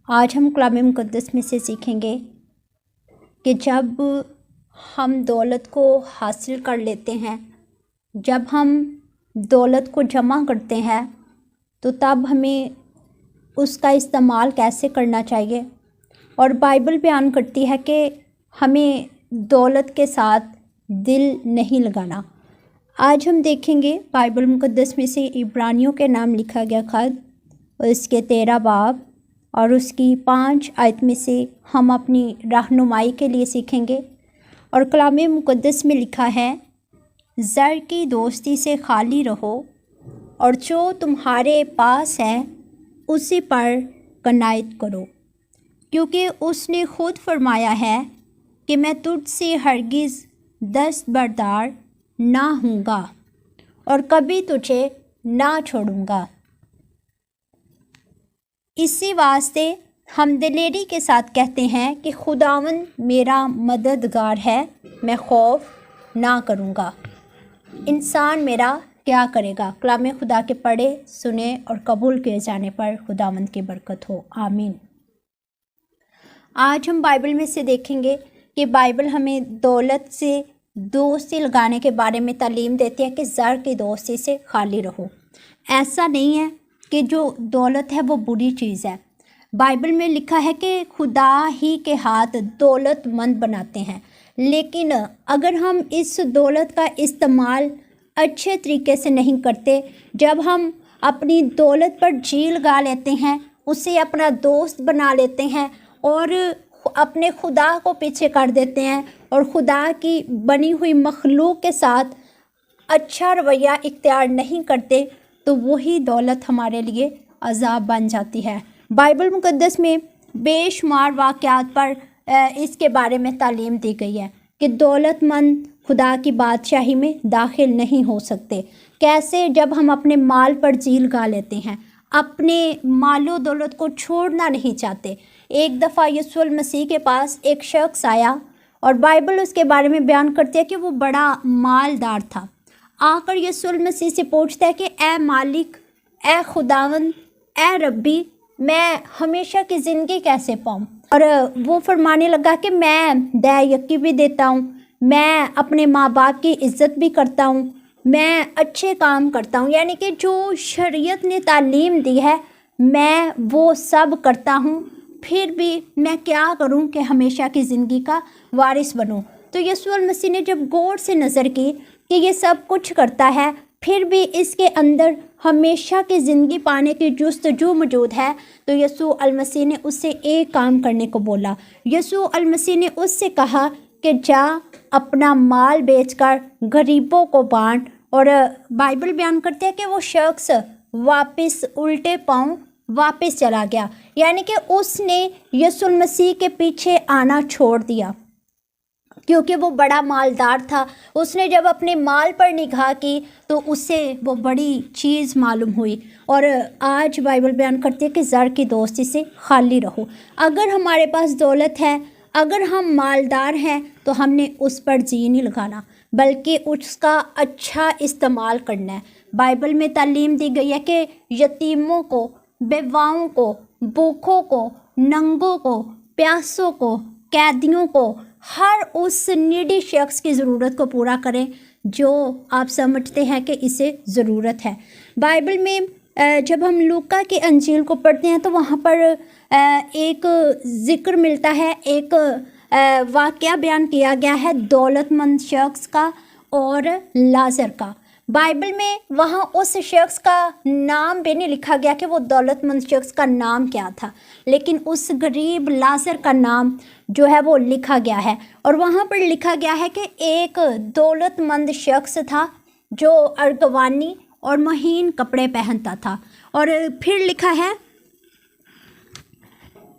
आज हम कलाम मुक़द्दस में से सीखेंगे कि जब हम दौलत को हासिल कर लेते हैं, जब हम दौलत को जमा करते हैं, तो तब हमें उसका इस्तेमाल कैसे करना चाहिए। और बाइबल बयान करती है कि हमें दौलत के साथ दिल नहीं लगाना। आज हम देखेंगे बाइबल मुक़द्दस में से इब्रानियों के नाम लिखा गया खत और इसके 13 बाब और उसकी 5 आयत में से हम अपनी रहनुमाई के लिए सीखेंगे। और कलाम मुक़द्दस में लिखा है, ज़र की दोस्ती से खाली रहो और जो तुम्हारे पास है उसी पर कनायत करो, क्योंकि उसने खुद फरमाया है कि मैं तुझसे हरगिज़ दस्तबरदार ना हूँगा और कभी तुझे ना छोड़ूंगा। इसी वास्ते हम दिलेरी के साथ कहते हैं कि खुदावंद मेरा मददगार है, मैं खौफ ना करूँगा। इंसान मेरा क्या करेगा। कलाम खुदा के पढ़े, सुने और कबूल किए जाने पर खुदावंद की बरकत हो, आमीन। आज हम बाइबल में से देखेंगे कि बाइबल हमें दौलत से दोस्ती लगाने के बारे में तालीम देती है कि ज़र की दोस्ती से खाली रहो। ऐसा नहीं है कि जो दौलत है वो बुरी चीज़ है। बाइबल में लिखा है कि खुदा ही के हाथ दौलतमंद बनाते हैं, लेकिन अगर हम इस दौलत का इस्तेमाल अच्छे तरीके से नहीं करते, जब हम अपनी दौलत पर जी लगा लेते हैं, उसे अपना दोस्त बना लेते हैं और अपने खुदा को पीछे कर देते हैं और खुदा की बनी हुई मखलूक के साथ अच्छा रवैया इख्तियार नहीं करते, तो वही दौलत हमारे लिए अज़ाब बन जाती है। बाइबल मुक़द्दस में बेशुमार वाक़यात पर इसके बारे में तालीम दी गई है कि दौलतमंद खुदा की बादशाही में दाखिल नहीं हो सकते। कैसे? जब हम अपने माल पर जी लगा लेते हैं, अपने मालो दौलत को छोड़ना नहीं चाहते। एक दफ़ा यीशु मसीह के पास एक शख्स आया और बाइबल उसके बारे में बयान करती है कि वो बड़ा मालदार था। आकर यीशु मसीह से पूछता है कि ए मालिक, ए खुदावंद, ए रब्बी, मैं हमेशा की ज़िंदगी कैसे पाऊँ। और वो फरमाने लगा कि मैं दया भी देता हूँ, मैं अपने माँ बाप की इज़्ज़त भी करता हूँ, मैं अच्छे काम करता हूँ, यानी कि जो शरीयत ने तालीम दी है मैं वो सब करता हूँ, फिर भी मैं क्या करूँ कि हमेशा की ज़िंदगी का वारिस बनूँ। तो यीशु मसीह ने जब गौर से नज़र की कि ये सब कुछ करता है, फिर भी इसके अंदर हमेशा की ज़िंदगी पाने की जुस्तजू मौजूद है, तो यीशु मसीह ने उससे एक काम करने को बोला। यीशु मसीह ने उससे कहा कि जा अपना माल बेचकर गरीबों को बांट। और बाइबल बयान करते हैं कि वो शख्स वापस उल्टे पाँव वापस चला गया, यानी कि उसने यीशु मसीह के पीछे आना छोड़ दिया क्योंकि वो बड़ा मालदार था। उसने जब अपने माल पर निगाह की तो उससे वो बड़ी चीज़ मालूम हुई। और आज बाइबल बयान करती है कि ज़र की दोस्ती से खाली रहो। अगर हमारे पास दौलत है, अगर हम मालदार हैं, तो हमने उस पर जी नहीं लगाना, बल्कि उसका अच्छा इस्तेमाल करना है। बाइबल में तालीम दी गई है कि यतीमों को, बेवाओं को, भूखों को, नंगों को, प्यासों को, कैदियों को, हर उस नीडी शख्स की ज़रूरत को पूरा करें जो आप समझते हैं कि इसे ज़रूरत है। बाइबल में जब हम लूका की अंजील को पढ़ते हैं तो वहाँ पर एक ज़िक्र मिलता है, एक वाक़या बयान किया गया है दौलतमंद शख्स का और लाज़र का। बाइबल में वहाँ उस शख्स का नाम भी नहीं लिखा गया कि वो दौलतमंद शख्स का नाम क्या था, लेकिन उस गरीब लाज़र का नाम जो है वो लिखा गया है। और वहाँ पर लिखा गया है कि एक दौलतमंद शख्स था जो अर्गवानी और महीन कपड़े पहनता था। और फिर लिखा है,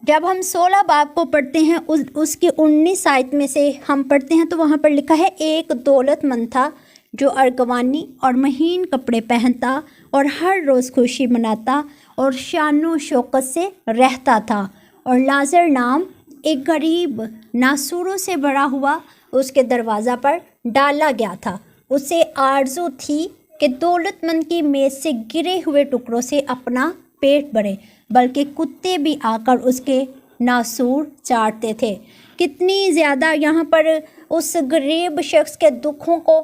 जब हम 16 बाब को पढ़ते हैं उसकी 19 आयत में से हम पढ़ते हैं तो वहाँ पर लिखा है, एक दौलतमंद था जो अर्गवानी और महीन कपड़े पहनता और हर रोज़ खुशी मनाता और शानो शौकत से रहता था। और लाज़र नाम एक गरीब नासूरों से भरा हुआ उसके दरवाज़ा पर डाला गया था। उसे आरज़ू थी कि दौलतमंद की मेज़ से गिरे हुए टुकड़ों से अपना पेट भरे, बल्कि कुत्ते भी आकर उसके नासूर चाटते थे। कितनी ज़्यादा यहाँ पर उस गरीब शख्स के दुखों को,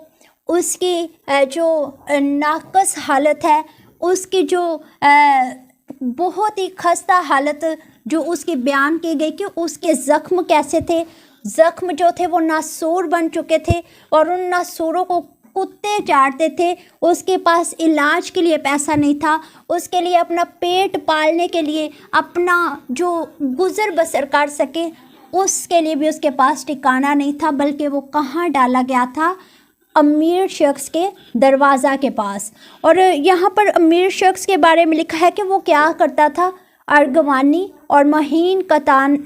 उसकी जो नाकस हालत है, उसकी जो बहुत ही खस्ता हालत जो उसकी बयान की गई कि उसके ज़ख्म कैसे थे। ज़ख्म जो थे वो नासूर बन चुके थे और उन नासूरों को कुत्ते चाटते थे। उसके पास इलाज के लिए पैसा नहीं था, उसके लिए अपना पेट पालने के लिए, अपना जो गुज़र बसर कर सके उसके लिए भी उसके पास ठिकाना नहीं था, बल्कि वो कहाँ डाला गया था? अमीर शख्स के दरवाज़ा के पास। और यहाँ पर अमीर शख्स के बारे में लिखा है कि वो क्या करता था? अर्गवानी और महीन कतान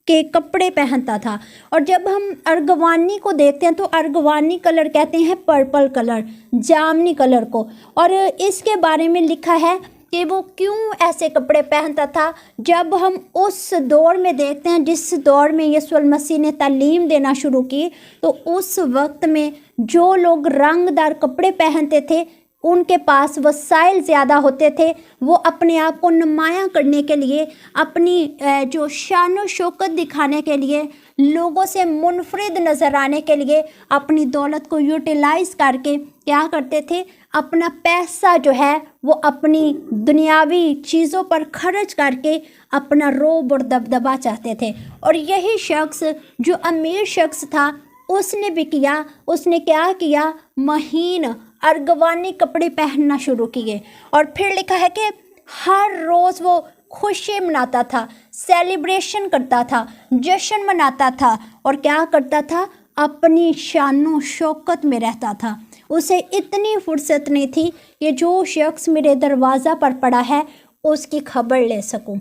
के कपड़े पहनता था। और जब हम अर्गवानी को देखते हैं तो अर्गवानी कलर कहते हैं पर्पल कलर, जामनी कलर को। और इसके बारे में लिखा है कि वो क्यों ऐसे कपड़े पहनता था। जब हम उस दौर में देखते हैं जिस दौर में यीशु मसीह ने तालीम देना शुरू की, तो उस वक्त में जो लोग रंगदार कपड़े पहनते थे उनके पास वसाइल ज़्यादा होते थे। वो अपने आप को नुमायाँ करने के लिए, अपनी जो शान और शौकत दिखाने के लिए, लोगों से मुनफरिद नज़र आने के लिए अपनी दौलत को यूटिलाइज़ करके क्या करते थे? अपना पैसा जो है वो अपनी दुनियावी चीज़ों पर खर्च करके अपना रोब और दबदबा चाहते थे। और यही शख्स जो अमीर शख्स था उसने भी किया। उसने क्या किया? महीन अर्गवानी कपड़े पहनना शुरू किए। और फिर लिखा है कि हर रोज़ वो खुशी मनाता था, सेलिब्रेशन करता था, जश्न मनाता था। और क्या करता था? अपनी शानो शौकत में रहता था। उसे इतनी फुर्सत नहीं थी कि जो शख्स मेरे दरवाज़ा पर पड़ा है उसकी खबर ले सकूं।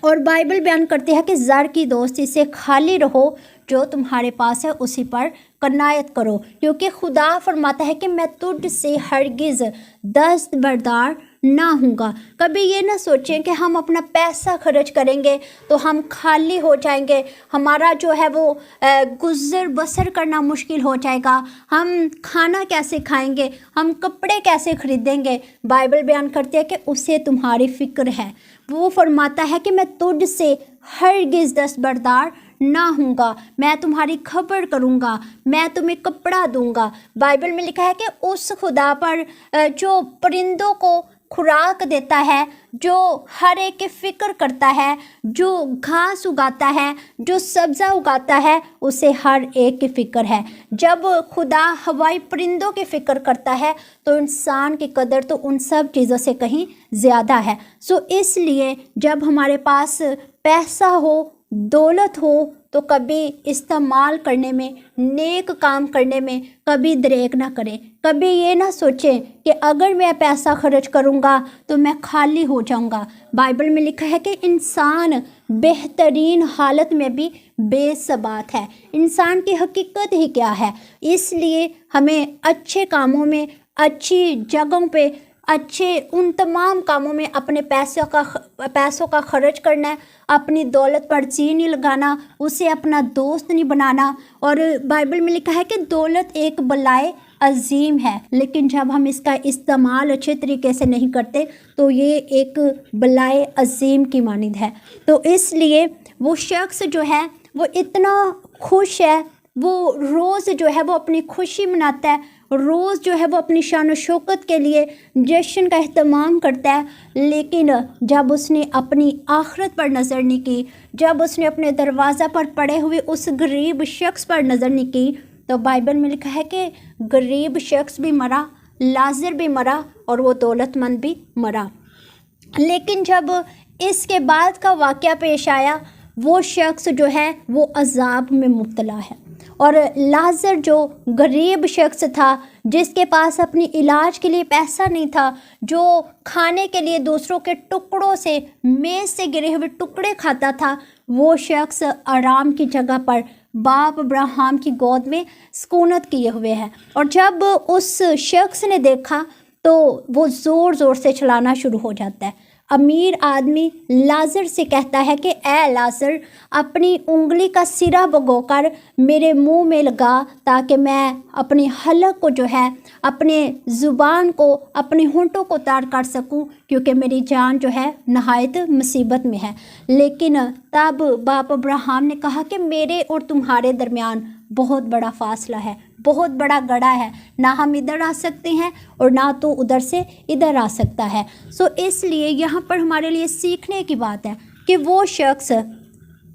और बाइबल बयान करती है कि ज़र की दोस्ती से खाली रहो, जो तुम्हारे पास है उसी पर कनायत करो, क्योंकि खुदा फरमाता है कि मैं तुझ से हरगिज़ दस्तबरदार ना हूँगा। कभी ये ना सोचें कि हम अपना पैसा खर्च करेंगे तो हम खाली हो जाएंगे, हमारा जो है वो गुज़र बसर करना मुश्किल हो जाएगा, हम खाना कैसे खाएंगे, हम कपड़े कैसे खरीदेंगे। बाइबल बयान करती है कि उसे तुम्हारी फ़िक्र है। वो फरमाता है कि मैं तुझ से हरगिज़ दस्तबरदार ना हूँगा, मैं तुम्हारी खबर करूँगा, मैं तुम्हें कपड़ा दूँगा। बाइबल में लिखा है कि उस खुदा पर जो परिंदों को खुराक देता है, जो हर एक की फ़िक्र करता है, जो घास उगाता है, जो सब्ज़ा उगाता है, उसे हर एक की फ़िक्र है। जब खुदा हवाई परिंदों की फ़िक्र करता है तो इंसान की कदर तो उन सब चीज़ों से कहीं ज़्यादा है। सो इसलिए जब हमारे पास पैसा हो, दौलत हो, तो कभी इस्तेमाल करने में, नेक काम करने में कभी दरेक ना करें। कभी ये ना सोचें कि अगर मैं पैसा खर्च करूँगा तो मैं खाली हो जाऊँगा। बाइबल में लिखा है कि इंसान बेहतरीन हालत में भी बेसबात है। इंसान की हकीकत ही क्या है? इसलिए हमें अच्छे कामों में, अच्छी जगहों पे, अच्छे उन तमाम कामों में अपने पैसों का खर्च करना है। अपनी दौलत पर जी नहीं लगाना, उसे अपना दोस्त नहीं बनाना। और बाइबल में लिखा है कि दौलत एक बलाए अजीम है, लेकिन जब हम इसका इस्तेमाल अच्छे तरीके से नहीं करते तो ये एक बलाए अजीम की मानिंद है। तो इसलिए वो शख्स जो है वो इतना खुश है, वो रोज़ जो है वो अपनी खुशी मनाता है, रोज़ जो है वो अपनी शान शौकत के लिए जश्न का एहतमाम करता है। लेकिन जब उसने अपनी आखिरत पर नज़र नहीं की, जब उसने अपने दरवाज़ा पर पड़े हुए उस गरीब शख्स पर नज़र नहीं की, तो बाइबल में लिखा है कि गरीब शख्स भी मरा, लाज़र भी मरा और वो दौलतमंद भी मरा। लेकिन जब इसके बाद का वाक़या पेश आया, वो शख्स जो है वो अज़ाब में मुब्तला है। और लाज़र जो गरीब शख्स था, जिसके पास अपनी इलाज के लिए पैसा नहीं था, जो खाने के लिए दूसरों के टुकड़ों से, मेज़ से गिरे हुए टुकड़े खाता था, वो शख्स आराम की जगह पर बाप अब्राहम की गोद में सुकूनत किए हुए है। और जब उस शख्स ने देखा तो वो ज़ोर ज़ोर से चलाना शुरू हो जाता है। अमीर आदमी लाजर से कहता है कि ए लाजर, अपनी उंगली का सिरा भिगोकर मेरे मुंह में लगा ताकि मैं अपने हलक को जो है, अपने ज़ुबान को, अपने होंठों को तार कर सकूं, क्योंकि मेरी जान जो है नहायत मुसीबत में है। लेकिन तब बाप अब्राहम ने कहा कि मेरे और तुम्हारे दरमियान बहुत बड़ा फासला है, बहुत बड़ा गड़ा है, ना हम इधर आ सकते हैं और ना तो उधर से इधर आ सकता है। सो इसलिए यहाँ पर हमारे लिए सीखने की बात है कि वो शख्स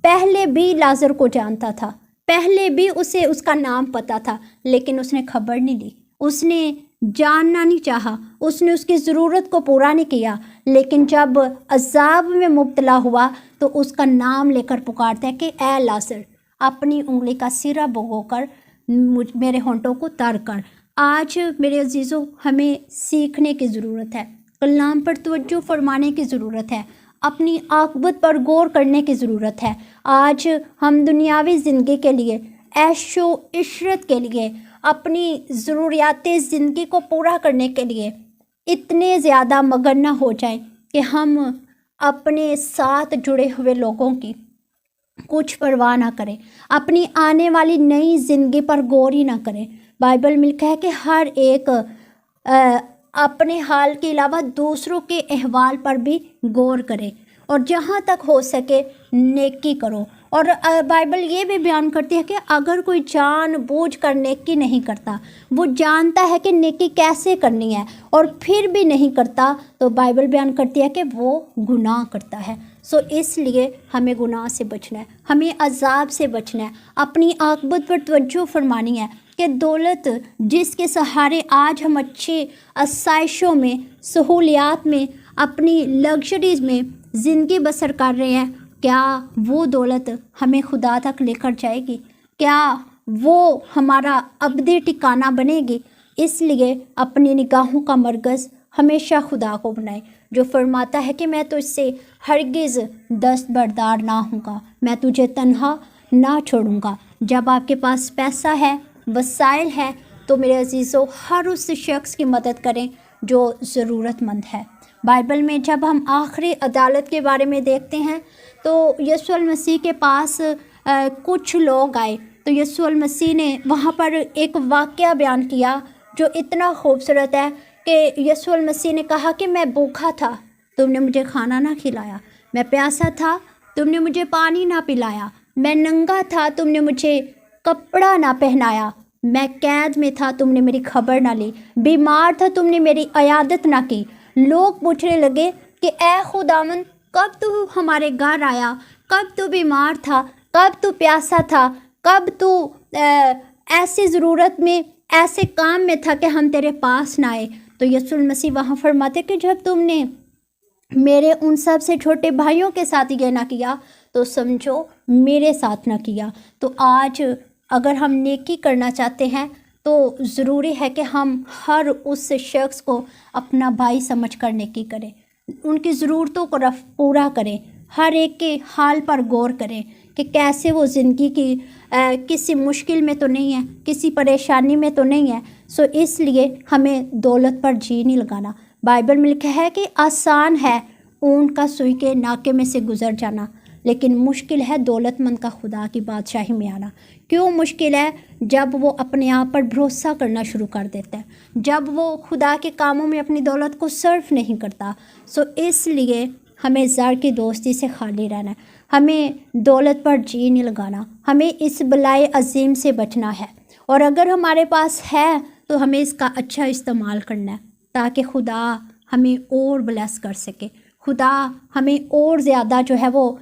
पहले भी लाजर को जानता था, पहले भी उसे उसका नाम पता था, लेकिन उसने खबर नहीं ली, उसने जानना नहीं चाहा, उसने उसकी ज़रूरत को पूरा नहीं किया। लेकिन जब अजाब में मुब्तला हुआ तो उसका नाम लेकर पुकारता है कि ए लाजर, अपनी उंगली का सिरा भिगोकर मेरे होंठों को तर कर। आज मेरे अजीज़ों, हमें सीखने की ज़रूरत है, कलाम पर तवज्जो फरमाने की ज़रूरत है, अपनी आक़िबत पर गौर करने की ज़रूरत है। आज हम दुनियावी ज़िंदगी के लिए, ऐशो इशरत के लिए, अपनी ज़रूरियात ज़िंदगी को पूरा करने के लिए इतने ज़्यादा मगन न हो जाएं कि हम अपने साथ जुड़े हुए लोगों की कुछ परवाह ना करें, अपनी आने वाली नई ज़िंदगी पर गौर ही ना करें। बाइबल में लिखा है कि हर एक अपने हाल के अलावा दूसरों के अहवाल पर भी गौर करे और जहाँ तक हो सके नेकी करो। और बाइबल ये भी बयान करती है कि अगर कोई जानबूझ कर नेकी नहीं करता, वो जानता है कि नेकी कैसे करनी है और फिर भी नहीं करता, तो बाइबल बयान करती है कि वो गुनाह करता है। सो इसलिए हमें गुनाह से बचना है, हमें अजाब से बचना है, अपनी आक़िबत पर तवज्जो फरमानी है कि दौलत जिसके सहारे आज हम अच्छी आसाइशों में, सहूलियात में, अपनी लग्जरीज़ में ज़िंदगी बसर कर रहे हैं, क्या वो दौलत हमें खुदा तक लेकर जाएगी? क्या वो हमारा अबदी ठिकाना बनेगी? इसलिए अपनी निगाहों का मरकज़ हमेशा खुदा को बनाए, जो फरमाता है कि मैं तो इससे हरगिज़ दस्तबरदार ना हूँगा, मैं तुझे तन्हा ना छोड़ूंगा। जब आपके पास पैसा है, वसाइल है, तो मेरे अजीज़ों हर उस शख्स की मदद करें जो ज़रूरतमंद है। बाइबल में जब हम आखिरी अदालत के बारे में देखते हैं तो यीशु मसीह के पास कुछ लोग आए, तो यीशु मसीह ने वहाँ पर एक वाक़या बयान किया जो इतना खूबसूरत है कि यीशु मसीह ने कहा कि मैं भूखा था, तुमने मुझे खाना ना खिलाया, मैं प्यासा था, तुमने मुझे पानी ना पिलाया, मैं नंगा था, तुमने मुझे कपड़ा ना पहनाया, मैं कैद में था, तुमने मेरी खबर ना ली, बीमार था, तुमने मेरी इयादत ना की। लोग पूछने लगे कि ए खुदावंद, कब तू हमारे घर आया, कब तू बीमार था, कब तू प्यासा था, कब तू ऐसी ज़रूरत में, ऐसे काम में था कि हम तेरे पास ना आए? तो यीशु मसीह वहाँ फरमाते कि जब तुमने मेरे उन सब से छोटे भाइयों के साथ ये ना किया तो समझो मेरे साथ ना किया। तो आज अगर हम नेकी करना चाहते हैं तो ज़रूरी है कि हम हर उस शख्स को अपना भाई समझ कर नेकी करें, उनकी ज़रूरतों को पूरा करें, हर एक के हाल पर गौर करें कि कैसे वो ज़िंदगी की किसी मुश्किल में तो नहीं है, किसी परेशानी में तो नहीं है। सो इसलिए हमें दौलत पर जी नहीं लगाना। बाइबल में लिखा है कि आसान है ऊँट का सुई के नाके में से गुज़र जाना, लेकिन मुश्किल है दौलतमंद का खुदा की बादशाही में आना। क्यों मुश्किल है? जब वो अपने आप पर भरोसा करना शुरू कर देता है, जब वो खुदा के कामों में अपनी दौलत को सर्फ नहीं करता। सो इसलिए हमें ज़र की दोस्ती से खाली रहना है, हमें दौलत पर जी नहीं लगाना, हमें इस बलाए अजीम से बचना है। और अगर हमारे पास है तो हमें इसका अच्छा इस्तेमाल करना है ताकि खुदा हमें और ब्लेस कर सके, खुदा हमें और ज़्यादा जो है वो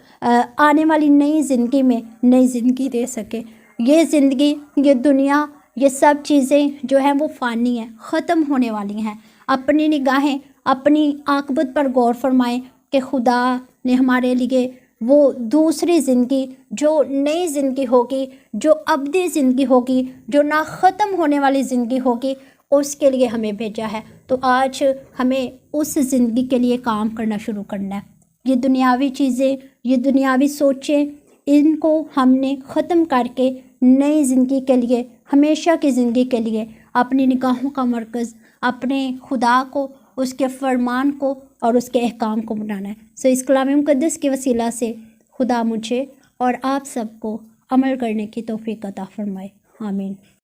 आने वाली नई ज़िंदगी में नई ज़िंदगी दे सके। ये ज़िंदगी, ये दुनिया, ये सब चीज़ें जो हैं वो फ़ानी हैं, ख़त्म होने वाली हैं। अपनी निगाहें, अपनी आक़िबत पर गौर फरमाएं कि खुदा ने हमारे लिए वो दूसरी ज़िंदगी, जो नई ज़िंदगी होगी, जो अबदी ज़िंदगी होगी, जो ना ख़त्म होने वाली ज़िंदगी होगी, उसके लिए हमें भेजा है। तो आज हमें उस ज़िंदगी के लिए काम करना शुरू करना है। ये दुनियावी चीज़ें, ये दुनियावी सोचें, इनको हमने ख़त्म करके नई ज़िंदगी के लिए, हमेशा की ज़िंदगी के लिए अपनी निगाहों का मरकज़ अपने खुदा को اس کے فرمان کو اور اس کے احکام کو منانا ہے۔ اس کلام مقدس کے وسیلہ سے خدا مجھے اور آپ سب کو عمل کرنے کی توفیق عطا فرمائے۔ آمین۔